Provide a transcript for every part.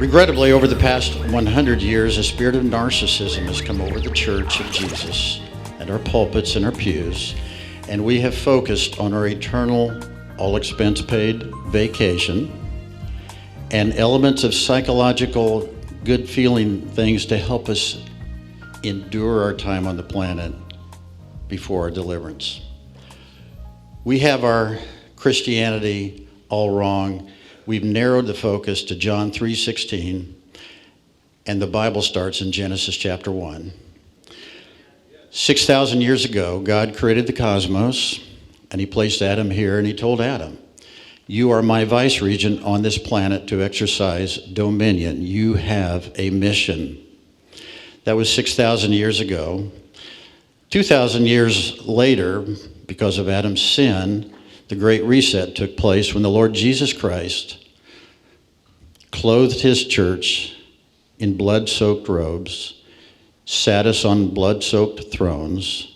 Regrettably, over the past 100 years, a spirit of narcissism has come over the Church of Jesus and our pulpits and our pews, and we have focused on our eternal, all-expense-paid vacation and elements of psychological, good-feeling things to help us endure our time on the planet before our deliverance. We have our Christianity all wrong. We've narrowed the focus to John 3:16, and the Bible starts in Genesis chapter 1. 6,000 years ago, God created the cosmos, and he placed Adam here, and he told Adam, "You are my vice-regent on this planet to exercise dominion. You have a mission." That was 6,000 years ago. 2,000 years later, because of Adam's sin, the Great Reset took place when the Lord Jesus Christ clothed his church in blood-soaked robes, sat us on blood-soaked thrones,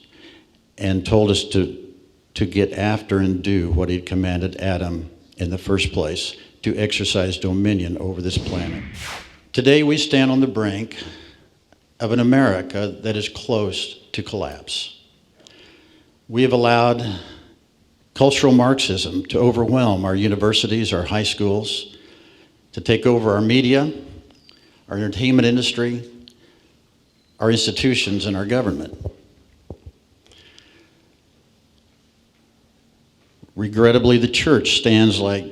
and told us to get after and do what he'd commanded Adam in the first place, to exercise dominion over this planet. Today we stand on the brink of an America that is close to collapse. We have allowed cultural Marxism to overwhelm our universities, our high schools, to take over our media, our entertainment industry, our institutions, and our government. Regrettably, the church stands like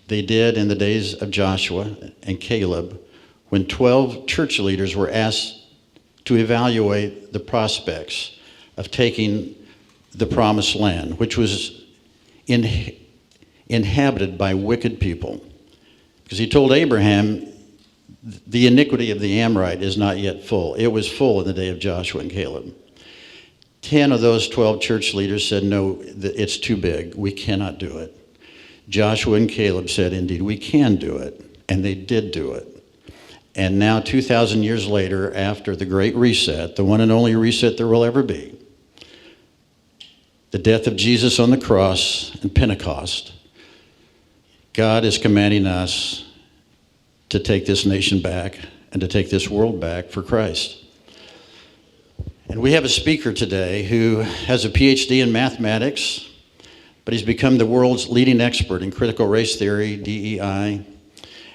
they did in the days of Joshua and Caleb, when 12 church leaders were asked to evaluate the prospects of taking the promised land, which was inhabited by wicked people. Because he told Abraham, the iniquity of the Amorite is not yet full. It was full in the day of Joshua and Caleb. 10 of those 12 church leaders said, no, it's too big. We cannot do it. Joshua and Caleb said, indeed, we can do it. And they did do it. And now, 2,000 years later, after the Great Reset, the one and only reset there will ever be, the death of Jesus on the cross and Pentecost, God is commanding us to take this nation back and to take this world back for Christ. And we have a speaker today who has a PhD in mathematics, but he's become the world's leading expert in critical race theory, DEI,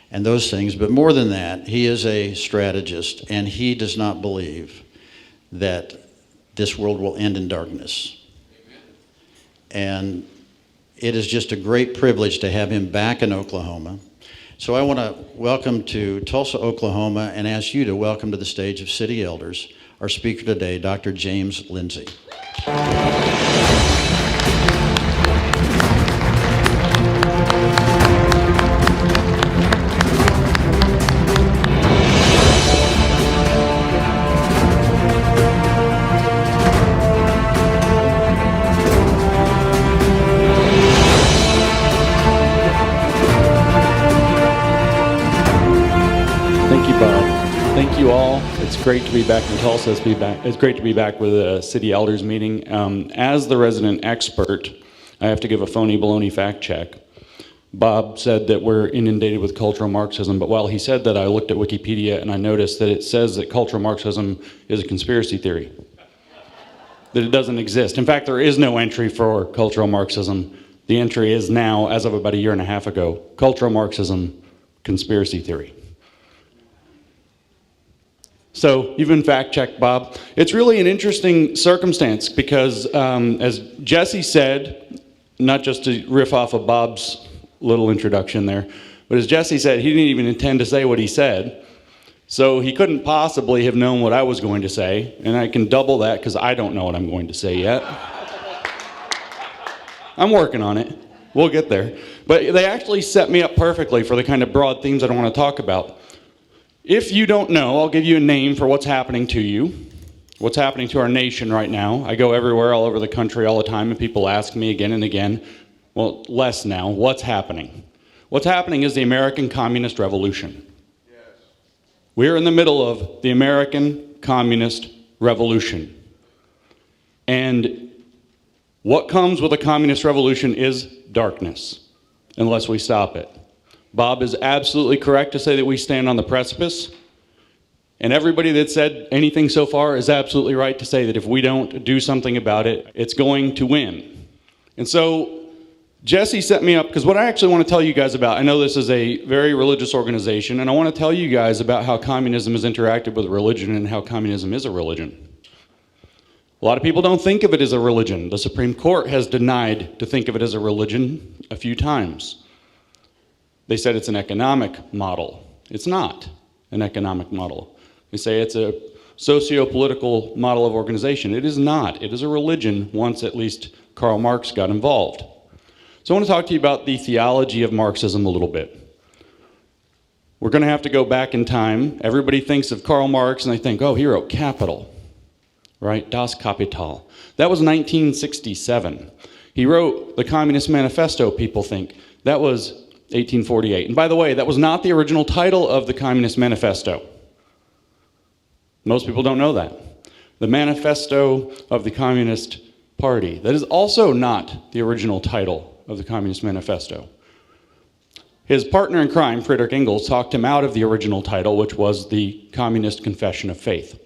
and those things. But more than that, he is a strategist, and he does not believe that this world will end in darkness. And it is just a great privilege to have him back in Oklahoma. So I want to welcome to Tulsa, Oklahoma, and ask you to welcome to the stage of City Elders our speaker today, Dr. James Lindsay. Thank you all. It's great to be back in Tulsa. It's great to be back with a City Elders meeting. As the resident expert, I have to give a phony baloney fact check. Bob said that we're inundated with cultural Marxism, but while he said that, I looked at Wikipedia and I noticed that it says that cultural Marxism is a conspiracy theory, that it doesn't exist. In fact, there is no entry for cultural Marxism. The entry is now, as of about a year and a half ago, cultural Marxism, conspiracy theory. So you've been fact-checked, Bob. It's really an interesting circumstance because, as Jesse said, not just to riff off of Bob's little introduction there, but as Jesse said, he didn't even intend to say what he said. So he couldn't possibly have known what I was going to say, and I can double that because I don't know what I'm going to say yet. I'm working on it. We'll get there. But they actually set me up perfectly for the kind of broad themes I want to talk about. If you don't know, I'll give you a name for what's happening to you, what's happening to our nation right now. I go everywhere, all over the country all the time, and people ask me again and again, well, less now, what's happening? What's happening is the American Communist Revolution. Yes. We're in the middle of the American Communist Revolution. And what comes with a communist revolution is darkness, unless we stop it. Bob is absolutely correct to say that we stand on the precipice. And everybody that said anything so far is absolutely right to say that if we don't do something about it, it's going to win. And so Jesse set me up, because what I actually want to tell you guys about, I know this is a very religious organization, and I want to tell you guys about how communism has interacted with religion and how communism is a religion. A lot of people don't think of it as a religion. The Supreme Court has denied to think of it as a religion a few times. They said it's an economic model. It's not an economic model. They say it's a socio-political model of organization. It is not. It is a religion, once at least Karl Marx got involved. So I want to talk to you about the theology of Marxism a little bit. We're going to have to go back in time. Everybody thinks of Karl Marx and they think, oh, he wrote Capital, right? Das Kapital. That was 1967. He wrote the Communist Manifesto, people think. That was 1848. And by the way, that was not the original title of the Communist Manifesto. Most people don't know that. The Manifesto of the Communist Party. That is also not the original title of the Communist Manifesto. His partner in crime, Friedrich Engels, talked him out of the original title, which was the Communist Confession of Faith.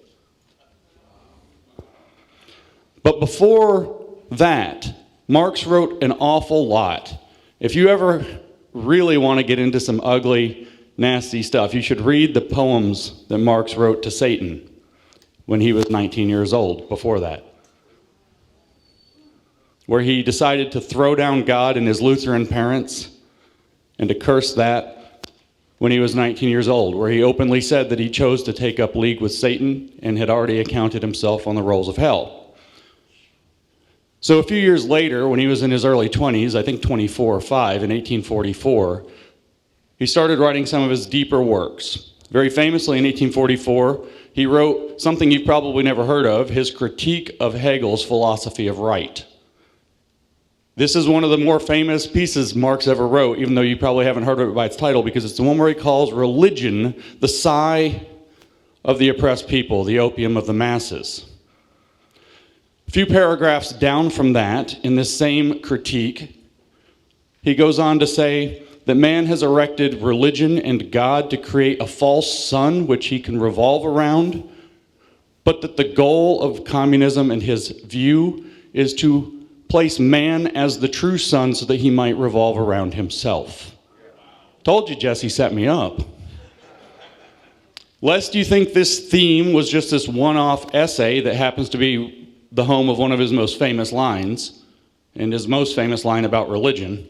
But before that, Marx wrote an awful lot. If you ever really want to get into some ugly, nasty stuff, you should read the poems that Marx wrote to Satan when he was 19 years old, before that, where he decided to throw down God and his Lutheran parents and to curse that when he was 19 years old, where he openly said that he chose to take up league with Satan and had already accounted himself on the rolls of hell. So a few years later, when he was in his early 20s, I think 24 or 5, in 1844, he started writing some of his deeper works. Very famously, in 1844, he wrote something you've probably never heard of, his critique of Hegel's philosophy of right. This is one of the more famous pieces Marx ever wrote, even though you probably haven't heard of it by its title, because it's the one where he calls religion the sigh of the oppressed people, the opium of the masses. A few paragraphs down from that, in this same critique, he goes on to say that man has erected religion and God to create a false sun which he can revolve around, but that the goal of communism and his view is to place man as the true sun so that he might revolve around himself. Told you Jesse set me up. Lest you think this theme was just this one-off essay that happens to be the home of one of his most famous lines, and his most famous line about religion.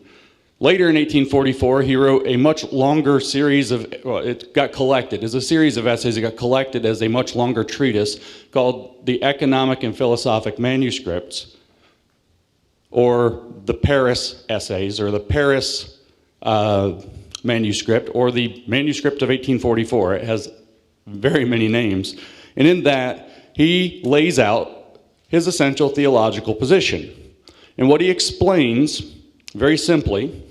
Later in 1844, he wrote a much longer series of, it got collected as a series of essays. It got collected as a much longer treatise called The Economic and Philosophic Manuscripts, or the Paris Essays, or the Paris Manuscript, or the Manuscript of 1844. It has very many names. And in that, he lays out his essential theological position. And what he explains, very simply,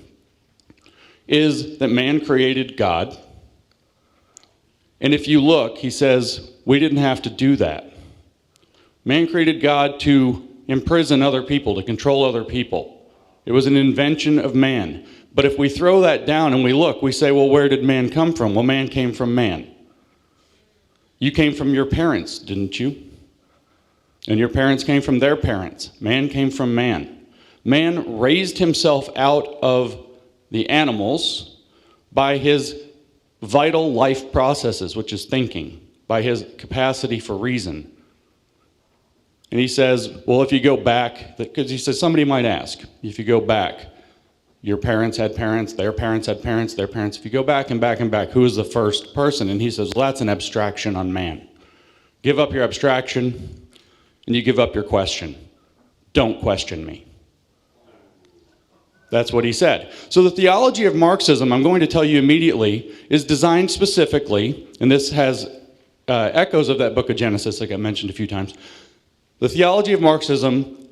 is that man created God. And if you look, he says, we didn't have to do that. Man created God to imprison other people, to control other people. It was an invention of man. But if we throw that down and we look, we say, well, where did man come from? Well, man came from man. You came from your parents, didn't you? And your parents came from their parents. Man came from man. Man raised himself out of the animals by his vital life processes, which is thinking, by his capacity for reason. And he says, well, if you go back, because he says, somebody might ask, if you go back, your parents had parents, their parents had parents, their parents. If you go back and back and back, who is the first person? And he says, well, that's an abstraction on man. Give up your abstraction, and you give up your question. Don't question me. That's what he said. So the theology of Marxism, I'm going to tell you immediately, is designed specifically, and this has echoes of that book of Genesis, like I mentioned a few times. The theology of Marxism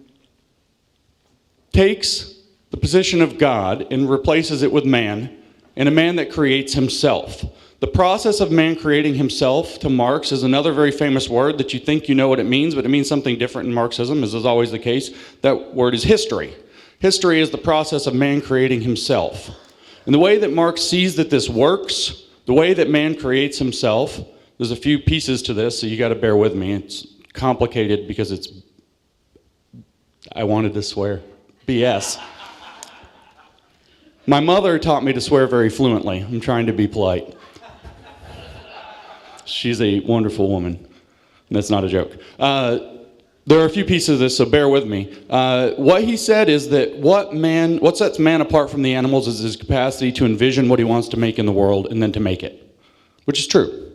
takes the position of God and replaces it with man, and a man that creates himself. The process of man creating himself, to Marx, is another very famous word that you think you know what it means, but it means something different in Marxism, as is always the case. That word is history. History is the process of man creating himself. And the way that Marx sees that this works, the way that man creates himself, there's a few pieces to this, so you got to bear with me. It's complicated because it's, I wanted to swear, BS. My mother taught me to swear very fluently. I'm trying to be polite. She's a wonderful woman. That's not a joke. There are a few pieces of this, so bear with me. What he said is that what sets man apart from the animals is his capacity to envision what he wants to make in the world and then to make it, which is true.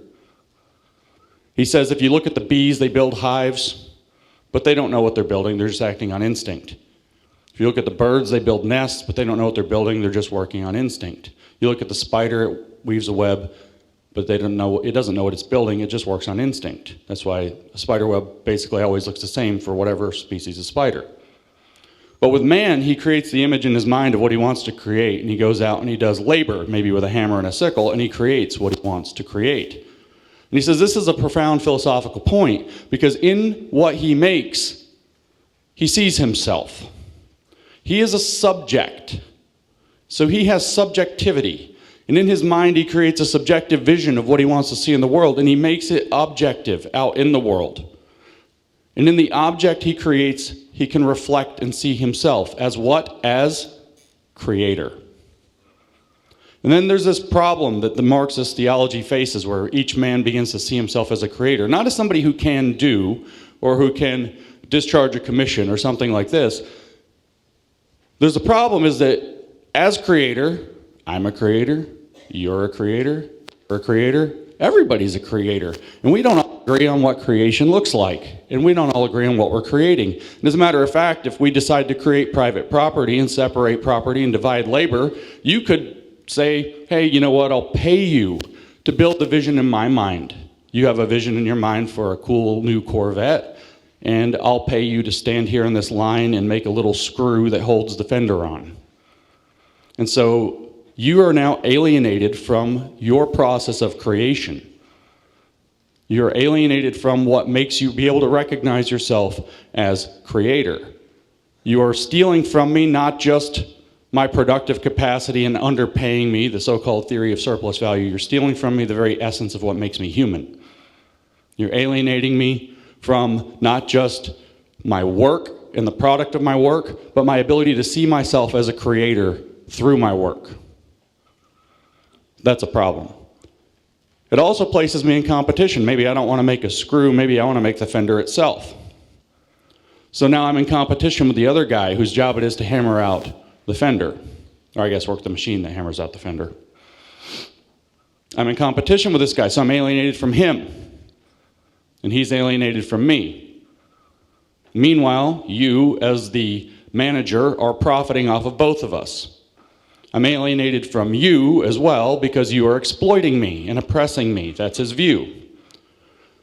He says if you look at the bees, they build hives, but they don't know what they're building. They're just acting on instinct. If you look at the birds, they build nests, but they don't know what they're building. They're just working on instinct. You look at the spider, it weaves a web, but it doesn't know what it's building. It just works on instinct. That's why a spider web basically always looks the same for whatever species of spider. But with man, he creates the image in his mind of what he wants to create, and he goes out and he does labor, maybe with a hammer and a sickle, and he creates what he wants to create. And he says this is a profound philosophical point, because in what he makes, he sees himself. He is a subject, so he has subjectivity. And in his mind, he creates a subjective vision of what he wants to see in the world, and he makes it objective out in the world. And in the object he creates, he can reflect and see himself as what? As creator. And then there's this problem that the Marxist theology faces where each man begins to see himself as a creator, not as somebody who can do or who can discharge a commission or something like this. There's a problem is that as creator, I'm a creator, you're a creator, you're a creator, everybody's a creator. And we don't all agree on what creation looks like. And we don't all agree on what we're creating. And as a matter of fact, if we decide to create private property and separate property and divide labor, you could say, hey, you know what, I'll pay you to build the vision in my mind. You have a vision in your mind for a cool new Corvette, and I'll pay you to stand here in this line and make a little screw that holds the fender on. And so you are now alienated from your process of creation. You're alienated from what makes you be able to recognize yourself as creator. You are stealing from me not just my productive capacity and underpaying me, the so-called theory of surplus value. You're stealing from me the very essence of what makes me human. You're alienating me from not just my work and the product of my work, but my ability to see myself as a creator through my work. That's a problem. It also places me in competition. Maybe I don't want to make a screw, maybe I want to make the fender itself. So now I'm in competition with the other guy whose job it is to hammer out the fender, or I guess work the machine that hammers out the fender. I'm in competition with this guy, so I'm alienated from him, and he's alienated from me. Meanwhile, you, as the manager, are profiting off of both of us. I'm alienated from you as well because you are exploiting me and oppressing me. That's his view.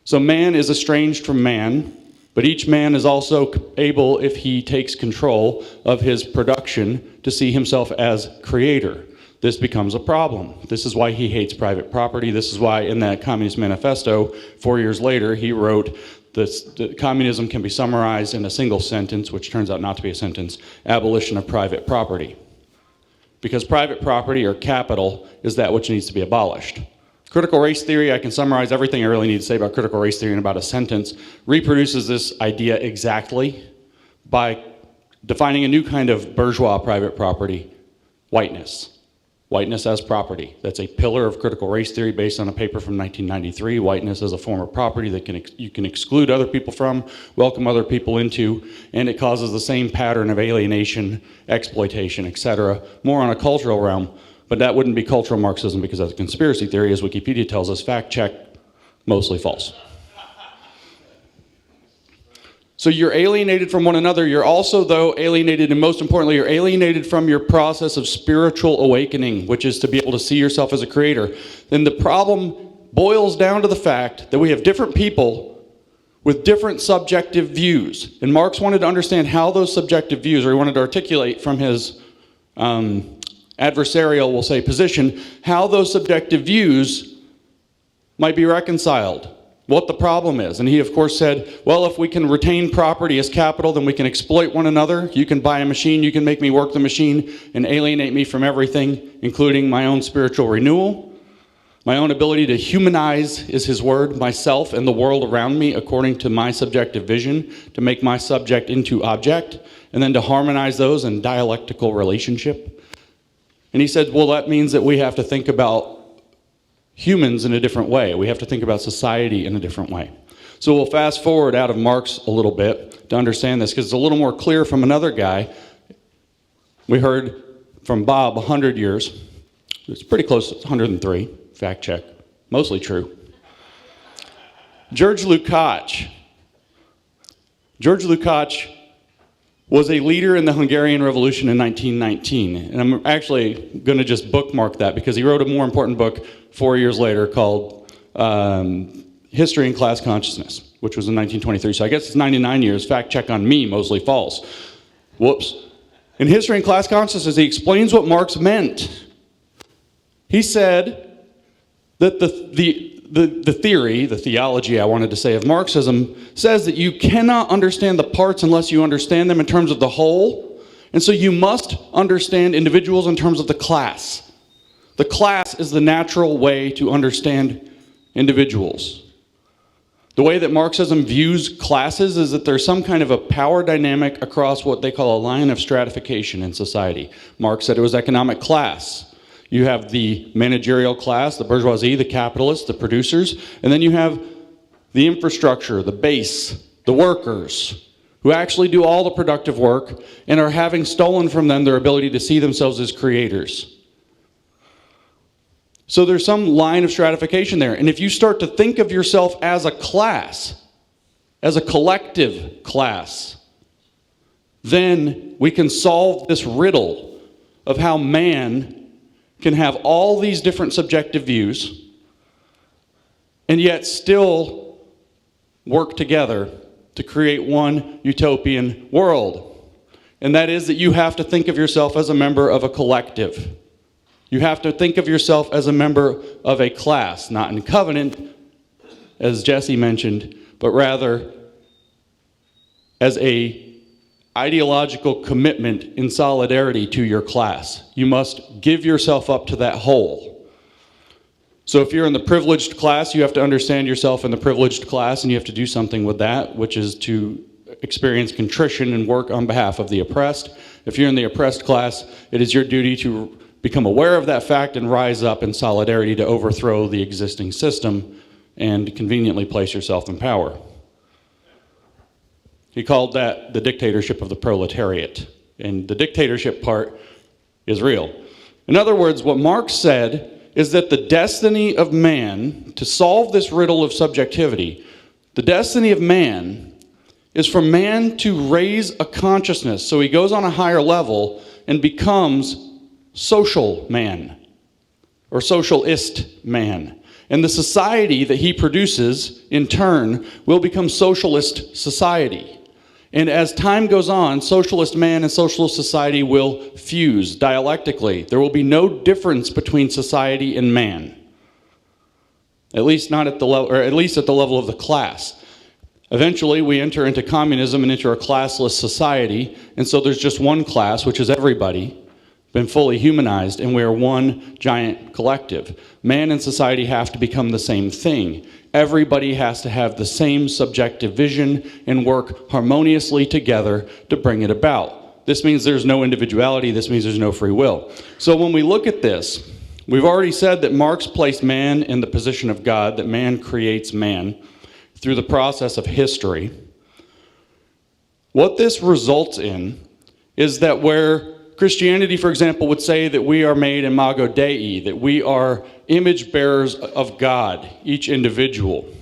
So man is estranged from man, but each man is also able, if he takes control of his production, to see himself as creator. This becomes a problem. This is why he hates private property. This is why in that Communist Manifesto, 4 years later, he wrote that communism can be summarized in a single sentence, which turns out not to be a sentence: abolition of private property. Because private property, or capital, is that which needs to be abolished. Critical race theory, I can summarize everything I really need to say about critical race theory in about a sentence, reproduces this idea exactly by defining a new kind of bourgeois private property: whiteness. Whiteness as property. That's a pillar of critical race theory based on a paper from 1993. Whiteness as a form of property that you can exclude other people from, welcome other people into, and it causes the same pattern of alienation, exploitation, etc. More on a cultural realm, but that wouldn't be cultural Marxism because that's a conspiracy theory, as Wikipedia tells us. Fact check, mostly false. So you're alienated from one another. You're also, though, alienated, and most importantly, you're alienated from your process of spiritual awakening, which is to be able to see yourself as a creator. Then the problem boils down to the fact that we have different people with different subjective views. And Marx wanted to understand how those subjective views, or he wanted to articulate from his adversarial, we'll say, position, how those subjective views might be reconciled. what the problem is. And he, of course, said, well, if we can retain property as capital, then we can exploit one another. You can buy a machine, you can make me work the machine and alienate me from everything, including my own spiritual renewal. My own ability to humanize, is his word, myself and the world around me according to my subjective vision, to make my subject into object, and then to harmonize those in dialectical relationship. And he said, well, that means that we have to think about humans in a different way. We have to think about society in a different way. So we'll fast forward out of Marx a little bit to understand this, because it's a little more clear from another guy. We heard from Bob 100 years. It's pretty close to 103. Fact check. Mostly true. George Lukács. George Lukács was a leader in the Hungarian Revolution in 1919. And I'm actually going to just bookmark that because he wrote a more important book 4 years later called History and Class Consciousness, which was in 1923. So I guess it's 99 years. Fact check on me, mostly false. Whoops. In History and Class Consciousness, he explains what Marx meant. He said that the theory, the theology, I wanted to say, of Marxism says that you cannot understand the parts unless you understand them in terms of the whole. And so you must understand individuals in terms of the class. The class is the natural way to understand individuals. The way that Marxism views classes is that there's some kind of a power dynamic across what they call a line of stratification in society. Marx said it was economic class. You have the managerial class, the bourgeoisie, the capitalists, the producers, and then you have the infrastructure, the base, the workers, who actually do all the productive work and are having stolen from them their ability to see themselves as creators. So there's some line of stratification there. And if you start to think of yourself as a class, as a collective class, then we can solve this riddle of how man can have all these different subjective views and yet still work together to create one utopian world. And that is that you have to think of yourself as a member of a collective. You have to think of yourself as a member of a class, not in covenant, as Jesse mentioned, but rather as a ideological commitment in solidarity to your class. You must give yourself up to that whole. So if you're in the privileged class, you have to understand yourself in the privileged class, and you have to do something with that, which is to experience contrition and work on behalf of the oppressed. If you're in the oppressed class, it is your duty to become aware of that fact and rise up in solidarity to overthrow the existing system and conveniently place yourself in power. He called that the dictatorship of the proletariat. And the dictatorship part is real. In other words, what Marx said is that the destiny of man, to solve this riddle of subjectivity, the destiny of man is for man to raise a consciousness so he goes on a higher level and becomes social man or socialist man. And the society that he produces, in turn, will become socialist society. And as time goes on, socialist man and socialist society will fuse dialectically. There will be no difference between society and man. At least not at the level, or at least at the level of the class. Eventually, we enter into communism and enter a classless society, and so there's just one class, which is everybody, been fully humanized, and we are one giant collective. Man and society have to become the same thing. Everybody has to have the same subjective vision and work harmoniously together to bring it about. This means there's no individuality. This means there's no free will. So when we look at this, we've already said that Marx placed man in the position of God, that man creates man through the process of history. What this results in is that where Christianity, for example, would say that we are made imago Dei, that we are image bearers of God, each individual.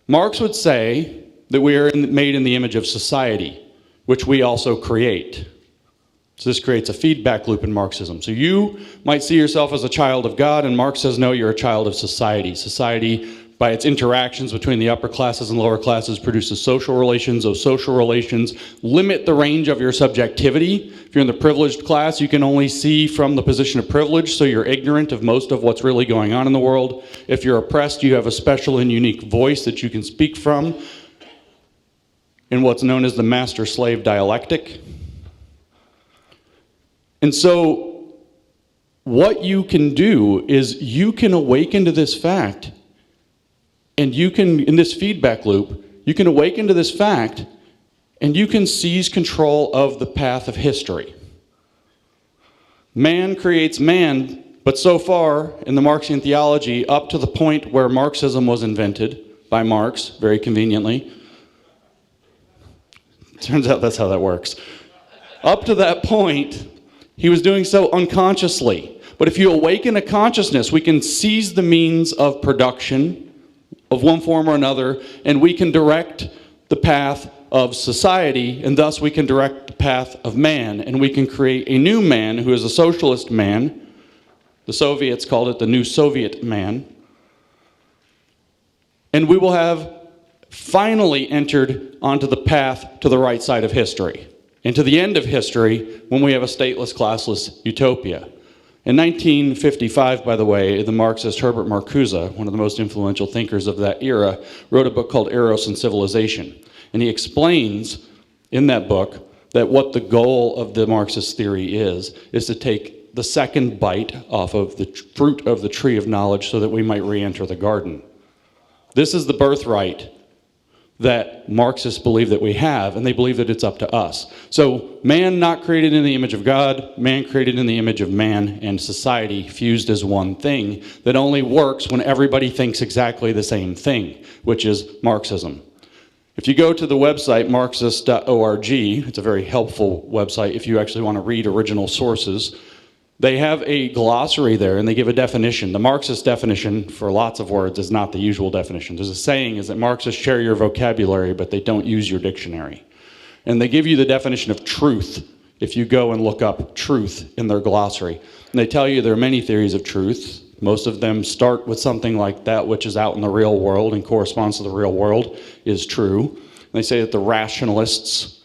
Marx would say that we are made in the image of society, which we also create. So this creates a feedback loop in Marxism. So you might see yourself as a child of God, and Marx says, no, you're a child of society. Society by its interactions between the upper classes and lower classes, produces social relations. Those social relations limit the range of your subjectivity. If you're in the privileged class, you can only see from the position of privilege, so you're ignorant of most of what's really going on in the world. If you're oppressed, you have a special and unique voice that you can speak from in what's known as the master-slave dialectic. And so what you can do is you can awaken to this fact, and you can, in this feedback loop, you can awaken to this fact, and you can seize control of the path of history. Man creates man, but so far in the Marxian theology, up to the point where Marxism was invented by Marx, very conveniently. Turns out that's how that works. Up to that point, he was doing so unconsciously. But if you awaken a consciousness, we can seize the means of production of one form or another, and we can direct the path of society, and thus we can direct the path of man, and we can create a new man who is a socialist man. The Soviets called it the new Soviet man. And we will have finally entered onto the path to the right side of history, and to the end of history when we have a stateless, classless utopia. In 1955, by the way, the Marxist Herbert Marcuse, one of the most influential thinkers of that era, wrote a book called Eros and Civilization. And he explains in that book that what the goal of the Marxist theory is to take the second bite off of the fruit of the tree of knowledge so that we might re-enter the garden. This is the birthright that Marxists believe that we have, and they believe that it's up to us. So man not created in the image of God, man created in the image of man, and society fused as one thing that only works when everybody thinks exactly the same thing, which is Marxism. If you go to the website marxist.org, it's a very helpful website if you actually want to read original sources. They have a glossary there, and they give a definition. The Marxist definition, for lots of words, is not the usual definition. There's a saying is that Marxists share your vocabulary, but they don't use your dictionary. And they give you the definition of truth if you go and look up truth in their glossary. And they tell you there are many theories of truth. Most of them start with something like that which is out in the real world and corresponds to the real world is true. And they say that the rationalists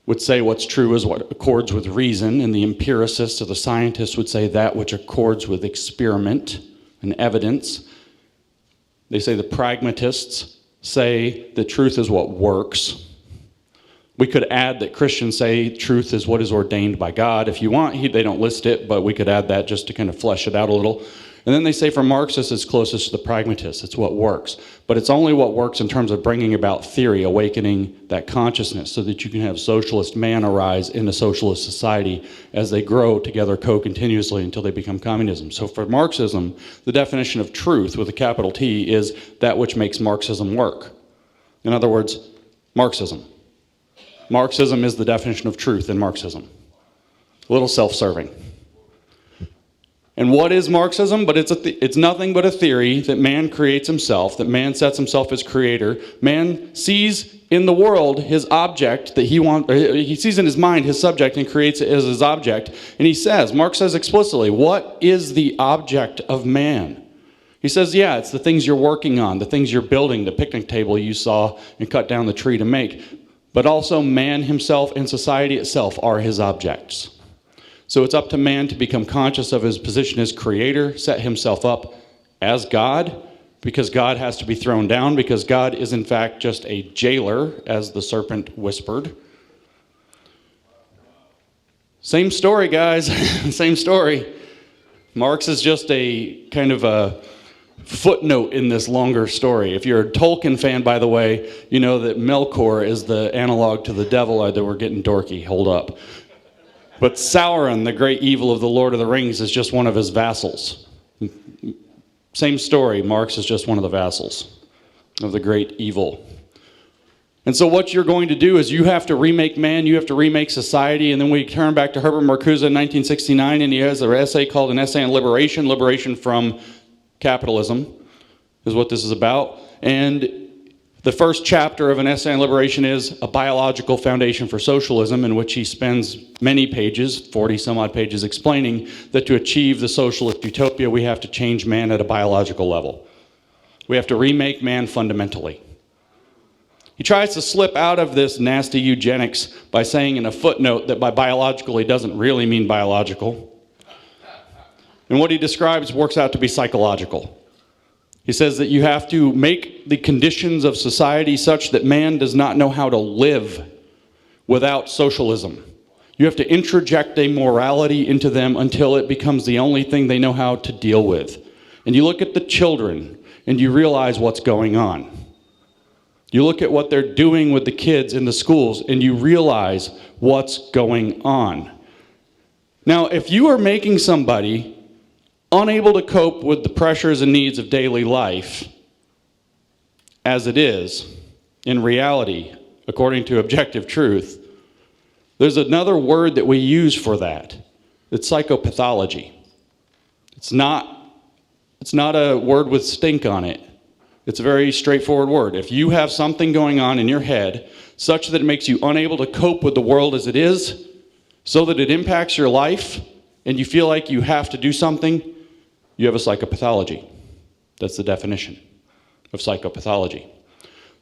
would say what's true is what accords with reason, and the empiricists or the scientists would say that which accords with experiment and evidence. They say the pragmatists say that truth is what works. We could add that Christians say truth is what is ordained by God. If you want, they don't list it, but we could add that just to kind of flesh it out a little. And then they say for Marxists, it's closest to the pragmatists. It's what works. But it's only what works in terms of bringing about theory, awakening that consciousness so that you can have socialist man arise in a socialist society as they grow together co-continuously until they become communism. So for Marxism, the definition of truth with a capital T is that which makes Marxism work. In other words, Marxism. Marxism is the definition of truth in Marxism. A little self-serving. And what is Marxism? But it's nothing but a theory that man creates himself, that man sets himself as creator. Man sees in the world his object that he sees in his mind his subject and creates it as his object. And he says, Marx says explicitly, what is the object of man? He says, yeah, it's the things you're working on, the things you're building, the picnic table you saw and cut down the tree to make. But also man himself and society itself are his objects. So it's up to man to become conscious of his position as creator, set himself up as God, because God has to be thrown down, because God is in fact just a jailer, as the serpent whispered. Same story, guys. Same story. Marx is just a kind of a footnote in this longer story. If you're a Tolkien fan, by the way, you know that Melkor is the analog to the devil. That we're getting dorky. Hold up. But Sauron, the great evil of the Lord of the Rings, is just one of his vassals. Same story. Marx is just one of the vassals of the great evil. And so what you're going to do is you have to remake man, you have to remake society, and then we turn back to Herbert Marcuse in 1969, and he has an essay called An Essay on Liberation, Liberation from Capitalism is what this is about. And the first chapter of An Essay on Liberation is a biological foundation for socialism, in which he spends many pages, 40 some odd pages, explaining that to achieve the socialist utopia, we have to change man at a biological level. We have to remake man fundamentally. He tries to slip out of this nasty eugenics by saying in a footnote that by biological he doesn't really mean biological. And what he describes works out to be psychological. He says that you have to make the conditions of society such that man does not know how to live without socialism. You have to introject a morality into them until it becomes the only thing they know how to deal with. And you look at the children and you realize what's going on. You look at what they're doing with the kids in the schools and you realize what's going on. Now, if you are making somebody unable to cope with the pressures and needs of daily life, as it is, in reality, according to objective truth, there's another word that we use for that. It's psychopathology. It's not a word with stink on it. It's a very straightforward word. If you have something going on in your head such that it makes you unable to cope with the world as it is, so that it impacts your life, and you feel like you have to do something, you have a psychopathology. That's the definition of psychopathology.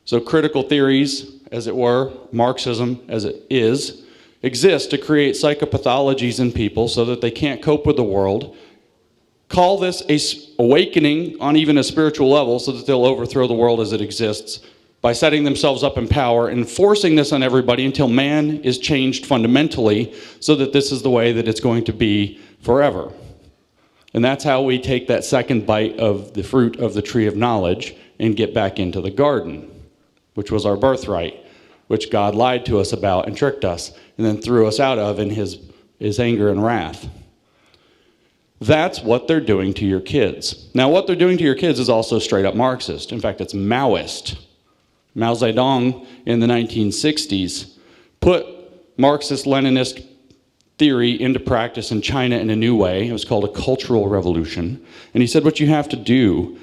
So critical theories, as it were, Marxism as it is, exist to create psychopathologies in people so that they can't cope with the world. Call this a awakening on even a spiritual level so that they'll overthrow the world as it exists by setting themselves up in power and forcing this on everybody until man is changed fundamentally so that this is the way that it's going to be forever. And that's how we take that second bite of the fruit of the tree of knowledge and get back into the garden, which was our birthright, which God lied to us about and tricked us and then threw us out of in his anger and wrath. That's what they're doing to your kids. Now, what they're doing to your kids is also straight up Marxist. In fact, it's Maoist. Mao Zedong in the 1960s put Marxist-Leninist theory into practice in China in a new way. It was called a cultural revolution. And he said what you have to do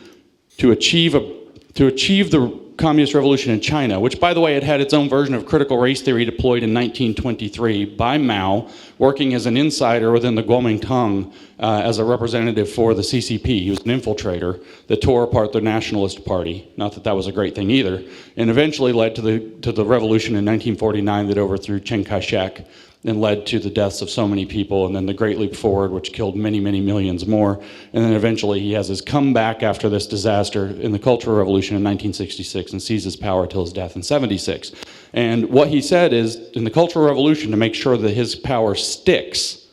to achieve the communist revolution in China, which, by the way, it had its own version of critical race theory deployed in 1923 by Mao, working as an insider within the Kuomintang as a representative for the CCP. He was an infiltrator that tore apart the Nationalist Party. Not that that was a great thing either. And eventually led to the revolution in 1949 that overthrew Chiang Kai-shek and led to the deaths of so many people, and then the Great Leap Forward, which killed many, many millions more. And then eventually he has his comeback after this disaster in the Cultural Revolution in 1966 and seizes power till his death in 76. And what he said is, in the Cultural Revolution, to make sure that his power sticks,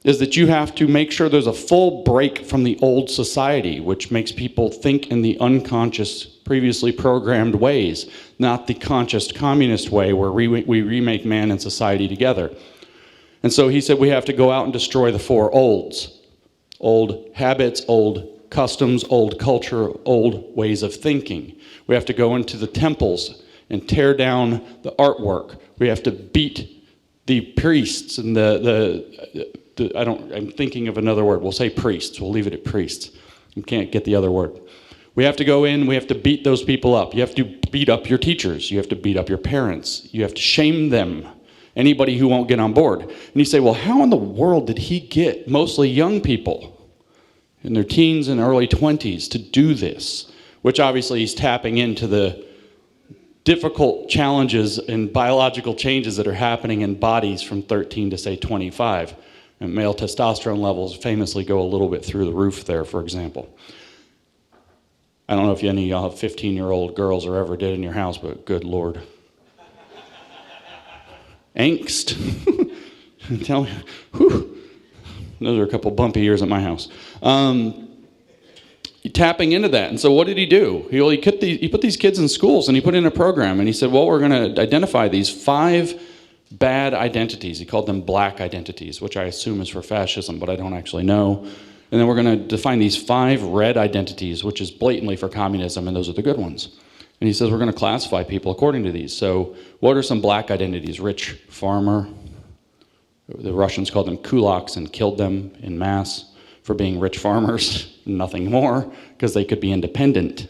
is that you have to make sure there's a full break from the old society, which makes people think in the unconscious, previously programmed ways, not the conscious communist way where we remake man and society together. And so he said we have to go out and destroy the four olds. Old habits, old customs, old culture, old ways of thinking. We have to go into the temples and tear down the artwork. We have to beat the priests and I'm thinking of another word. We'll say priests. We'll leave it at priests. You can't get the other word. We have to go in, we have to beat those people up. You have to beat up your teachers. You have to beat up your parents. You have to shame them. Anybody who won't get on board. And you say, well, how in the world did he get mostly young people in their teens and early 20s to do this? Which obviously he's tapping into the difficult challenges and biological changes that are happening in bodies from 13 to, say, 25. And male testosterone levels famously go a little bit through the roof there, for example. I don't know if any of y'all have 15-year-old girls or ever did in your house, but good Lord. Angst. Tell me, whew. Those are a couple bumpy years at my house. Tapping into that. And so what did he do? He put these kids in schools and he put in a program and he said, well, we're going to identify these 5 bad identities. He called them black identities, which I assume is for fascism, but I don't actually know. And then we're going to define these 5 red identities, which is blatantly for communism, and those are the good ones. And he says we're going to classify people according to these. So what are some black identities? Rich farmer. The Russians called them kulaks and killed them in mass for being rich farmers, nothing more, because they could be independent.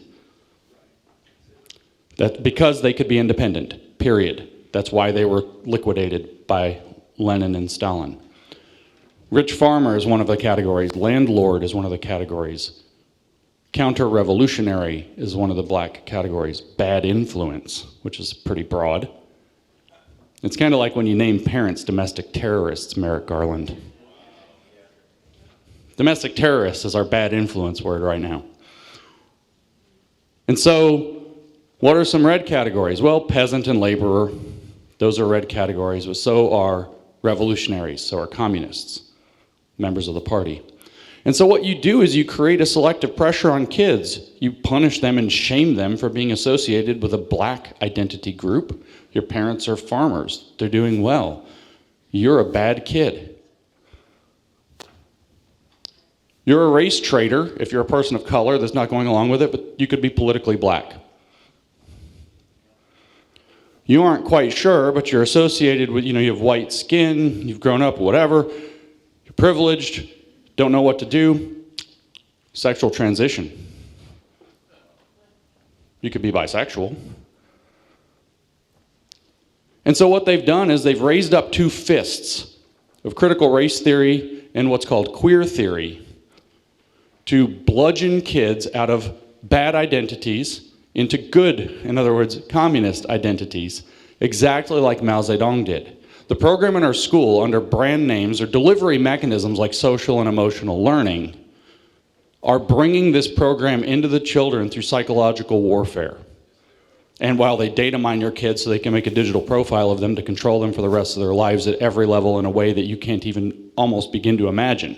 Because they could be independent, period. That's why they were liquidated by Lenin and Stalin. Rich farmer is one of the categories. Landlord is one of the categories. Counter-revolutionary is one of the black categories. Bad influence, which is pretty broad. It's kind of like when you name parents domestic terrorists, Merrick Garland. Domestic terrorist is our bad influence word right now. And so, what are some red categories? Well, peasant and laborer, those are red categories, but so are revolutionaries, so are communists, members of the party. And so what you do is you create a selective pressure on kids. You punish them and shame them for being associated with a black identity group. Your parents are farmers. They're doing well. You're a bad kid. You're a race traitor if you're a person of color that's not going along with it, but you could be politically black. You aren't quite sure, but you're associated with, you have white skin, you've grown up, whatever, you're privileged, don't know what to do. Sexual transition. You could be bisexual. And so what they've done is they've raised up two fists of critical race theory and what's called queer theory to bludgeon kids out of bad identities into good, in other words, communist identities, exactly like Mao Zedong did. The program in our school, under brand names or delivery mechanisms like social and emotional learning, are bringing this program into the children through psychological warfare. And while they data mine your kids so they can make a digital profile of them to control them for the rest of their lives at every level in a way that you can't even almost begin to imagine.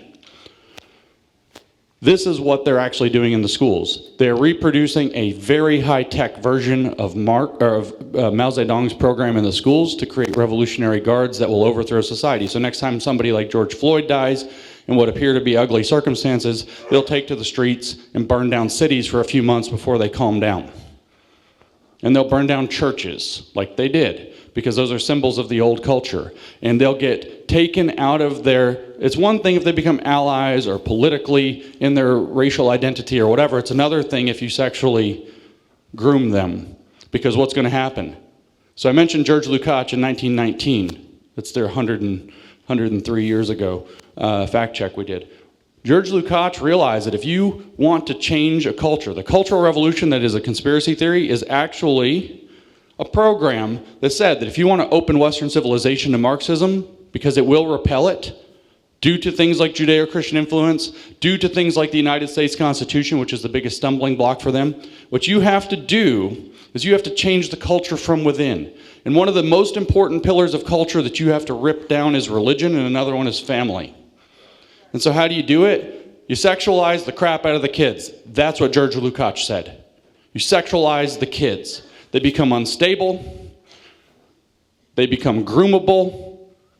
This is what they're actually doing in the schools. They're reproducing a very high-tech version of Mao Zedong's program in the schools to create revolutionary guards that will overthrow society. So next time somebody like George Floyd dies in what appear to be ugly circumstances, they'll take to the streets and burn down cities for a few months before they calm down. And they'll burn down churches like they did, because those are symbols of the old culture. And they'll get taken out of their... It's one thing if they become allies or politically in their racial identity or whatever. It's another thing if you sexually groom them, because what's going to happen? So I mentioned George Lukács in 1919. That's their 103 years ago fact check we did. George Lukács realized that if you want to change a culture, the Cultural Revolution that is a conspiracy theory is actually a program that said that if you want to open Western civilization to Marxism, because it will repel it, due to things like Judeo-Christian influence, due to things like the United States Constitution, which is the biggest stumbling block for them, what you have to do is you have to change the culture from within. And one of the most important pillars of culture that you have to rip down is religion, and another one is family. And so how do you do it? You sexualize the crap out of the kids. That's what George Lukács said. You sexualize the kids. They become unstable. They become groomable.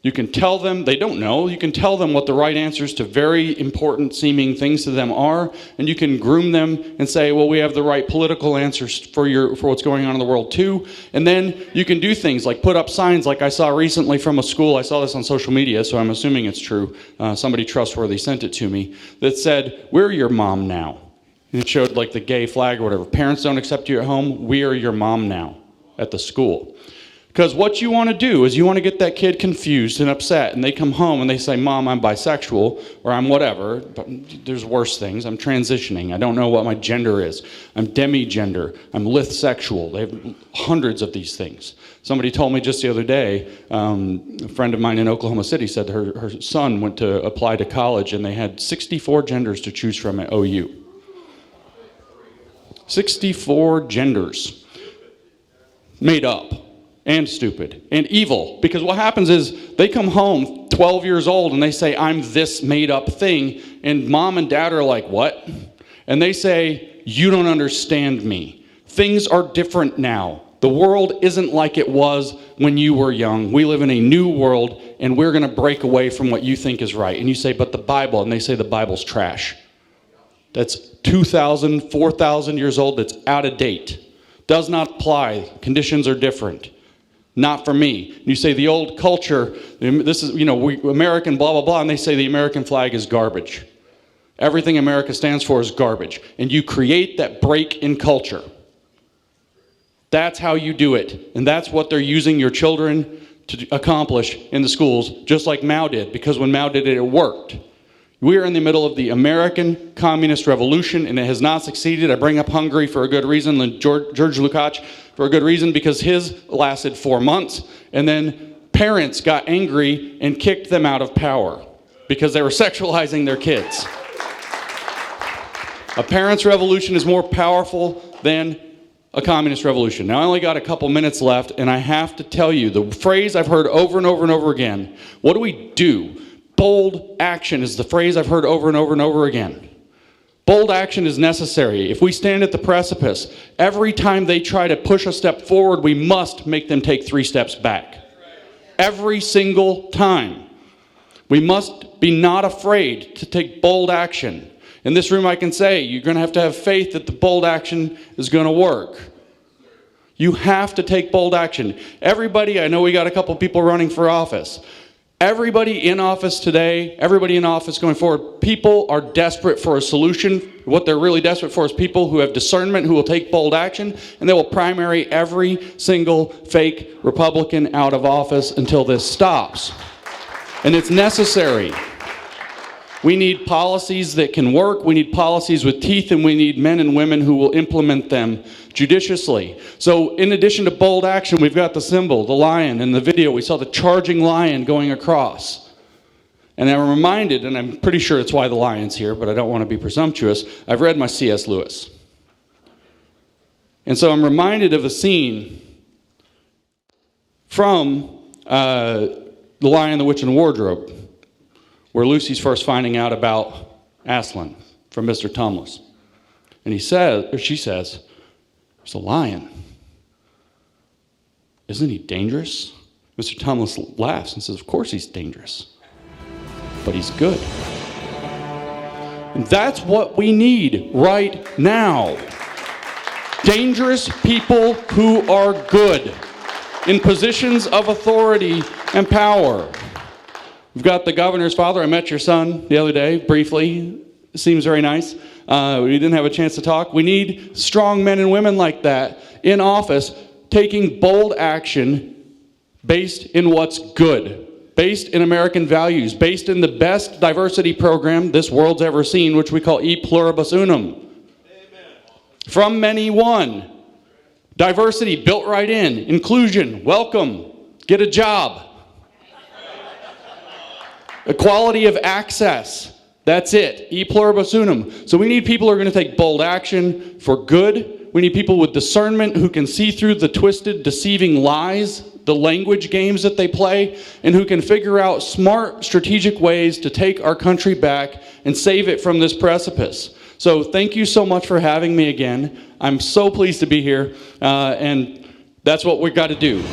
You can tell them, they don't know, you can tell them what the right answers to very important seeming things to them are, and you can groom them and say, well, we have the right political answers for what's going on in the world too. And then you can do things like put up signs like I saw recently from a school. I saw this on social media, so I'm assuming it's true. Somebody trustworthy sent it to me, that said, we're your mom now. And it showed like the gay flag or whatever. Parents don't accept you at home, we are your mom now at the school. Because what you want to do is you want to get that kid confused and upset, and they come home and they say, Mom, I'm bisexual, or I'm whatever, but there's worse things. I'm transitioning. I don't know what my gender is. I'm demigender. I'm lithsexual. They have hundreds of these things. Somebody told me just the other day, a friend of mine in Oklahoma City said her son went to apply to college, and they had 64 genders to choose from at OU. 64 genders. Made up. And stupid, and evil. Because what happens is they come home 12 years old and they say, I'm this made up thing. And mom and dad are like, what? And they say, you don't understand me. Things are different now. The world isn't like it was when you were young. We live in a new world, and we're going to break away from what you think is right. And you say, but the Bible, and they say the Bible's trash. That's 2,000, 4,000 years old. That's out of date. Does not apply. Conditions are different. Not for me. You say the old culture, this is, American blah, blah, blah, and they say the American flag is garbage. Everything America stands for is garbage. And you create that break in culture. That's how you do it. And that's what they're using your children to accomplish in the schools, just like Mao did. Because when Mao did it, it worked. We are in the middle of the American Communist Revolution, and it has not succeeded. I bring up Hungary for a good reason, and George Lukács for a good reason, because his lasted 4 months, and then parents got angry and kicked them out of power because they were sexualizing their kids. A parent's revolution is more powerful than a communist revolution. Now, I only got a couple minutes left, and I have to tell you the phrase I've heard over and over and over again. What do we do? Bold action is the phrase I've heard over and over and over again. Bold action is necessary. If we stand at the precipice, every time they try to push a step forward, we must make them take 3 steps back. Every single time. We must be not afraid to take bold action. In this room, I can say, you're going to have faith that the bold action is going to work. You have to take bold action. Everybody, I know we got a couple people running for office. Everybody in office today, everybody in office going forward, people are desperate for a solution. What they're really desperate for is people who have discernment, who will take bold action, and they will primary every single fake Republican out of office until this stops. And it's necessary. We need policies that can work, we need policies with teeth, and we need men and women who will implement them judiciously. So in addition to bold action, we've got the symbol, the lion. In the video, we saw the charging lion going across. And I'm reminded, and I'm pretty sure it's why the lion's here, but I don't want to be presumptuous, I've read my C.S. Lewis. And so I'm reminded of a scene from The Lion, the Witch, and the Wardrobe, where Lucy's first finding out about Aslan from Mr. Tumlus. And she says, there's a lion. Isn't he dangerous? Mr. Tumlus laughs and says, of course he's dangerous, but he's good. And that's what we need right now. Dangerous people who are good in positions of authority and power. We've got the governor's father. I met your son the other day, briefly. It seems very nice. We didn't have a chance to talk. We need strong men and women like that in office, taking bold action based in what's good, based in American values, based in the best diversity program this world's ever seen, which we call E Pluribus Unum. Amen. From many one. Diversity built right in. Inclusion, welcome, get a job. Equality of access. That's it. E pluribus unum. So we need people who are going to take bold action for good. We need people with discernment who can see through the twisted, deceiving lies, the language games that they play, and who can figure out smart, strategic ways to take our country back and save it from this precipice. So thank you so much for having me again. I'm so pleased to be here, and that's what we've got to do.